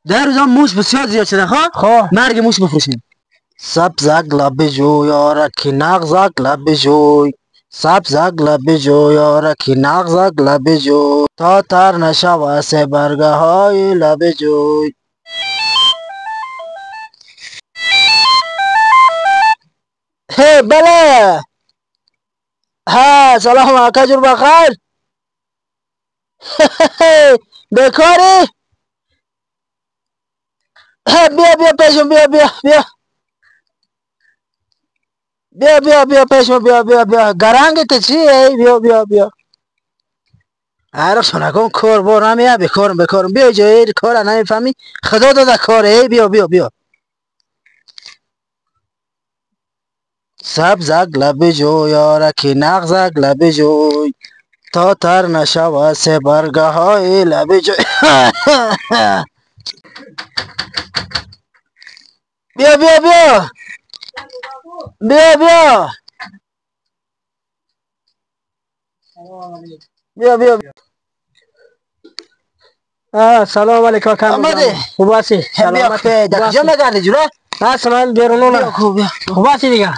در روزا موش بسیار زیاد شده خواه مرگ موش بفروشیم. سبزک لب جو یارکی نغزک لب جوی، سبزک لب جو یارکی نغزک لب جو، تا تر نشود سه برگه های لب جوی. هی بله ها سلام آقا جور بخیر. بکاری بیا پیشم بیا پیشم بیا گرانگت چیه بیا عرق نکن کار بار نمیه بکارم بیا جایی کار نمیفهمی خدا داده کاره بیا سبزک لب جو یارکی نغزک لب جوی، تا تر نشود سه برگه های لب جوی. بیا سلام علیکم کام آمده خوب هستی؟ سلامت کجا میگردی جورا؟ من بیرونم خوب هستی دیگه؟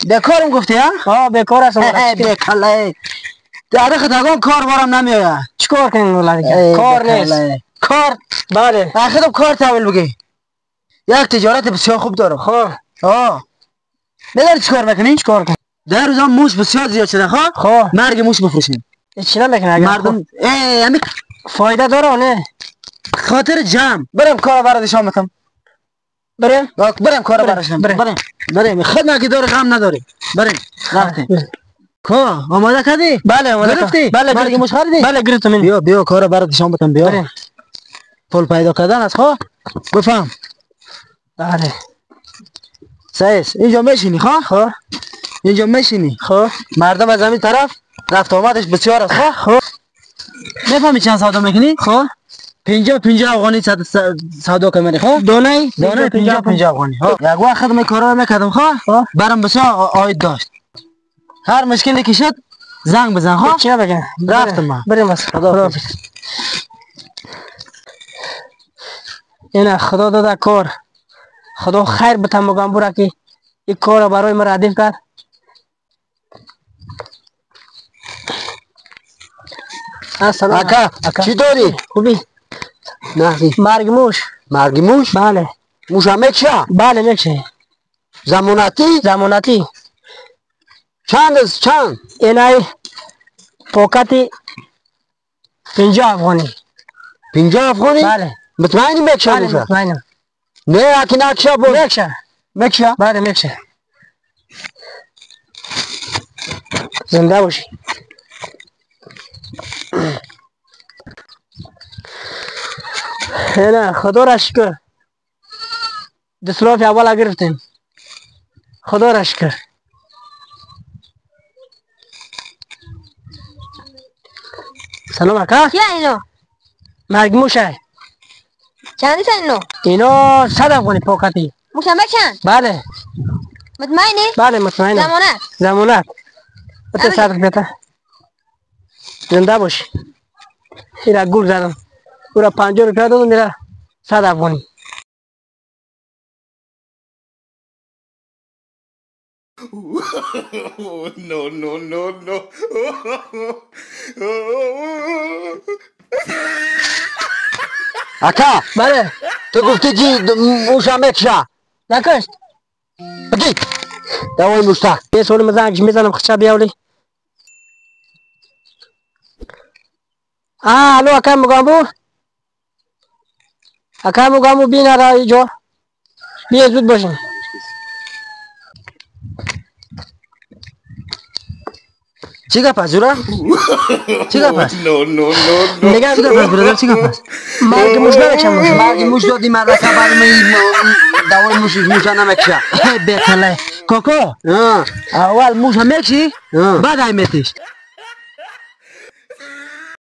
بکارم گفتی ها؟ بیکار هستم بکله داده خداگان کار بارم نمیآید. چیکار کنیم دیگه؟ کار نیست. کار؟ بله خودم کار تحویل بگی. یک تجارت بسیار خوب دارم. نداری چیکار میکنی؟ چیکار کنیم؟ در روزا موش بسیار زیاد شده مرگ موش بفروشیم. چی نمیکنه اگر مردم فایده داره نه؟ خاطر جمع برم کار برات شامتم. برم کار برات شامتم. بریم خدمت که داره غم نداری. بریم رفتیم. کا آماده کردی؟ بله آماده گرفتی؟ بله مرگ موش خریدی؟ بله گرفتم. بیا کار برات شامتم بیا. پول پیدا کردن است بفهم. بله سایس اینجا میشینی اینجا میشینی مردم از همین طرف رفت آمدش بسیار است میفهمی چند سودا میکنی 50 افغانی سودا کنی دونه 50 افغانی یک وقت خدمت کارا میکردم برام بسیار آید داشت. هر مشکلی که شد زنگ بزن چی بگم رفتم من. بریم از خدا اینا خدا داده کار خدا خیر بتم بگم برا که این کار برای ما ردیف کرد. اکا چی داری؟ خوبی؟ نه مرگ موش؟ بله موش هم میکشه؟ بله میکشه. زمانتی؟ چند؟ اینای پاکتی 50 افغانی. 50 افغانی؟ بله مطمئنی میکشه بله موشه؟ مطمئنم. نه اکی نکشه بود؟ میکشه؟ بله میکشه. زنده باشی. نه خدا را شکر دسلاف اول گرفتیم خدا را شکر. سلام اکا کیا اینو؟ مرگ موشه. چندی اینو؟ اینو 100 افغانی پاکتی. موشم بچند؟ بله مطمئنی؟ بله مطمئنم. زمانت بته 100 بیتا زنده باشی. ایرا گول زدم او را 50 روپیه دادم میره 100 افغانی. No. اکا بله تو گفتی جی موشه میکشه نکشت بگی دوای موشته یه سوال میزنم خچه بیاولی. الو اکا مگامبو بینا را اینجا بیا زود باشین. چی گپ است جورا؟ چی گپ است؟ نگه چی گپ است برادر چی گپ است؟ مرگ موش نمیکشم. مرگ موش دادی مدرکه برای من دوای موشه نمیکشه. بکله کاکا اول موشه میکشی بعد های میتیش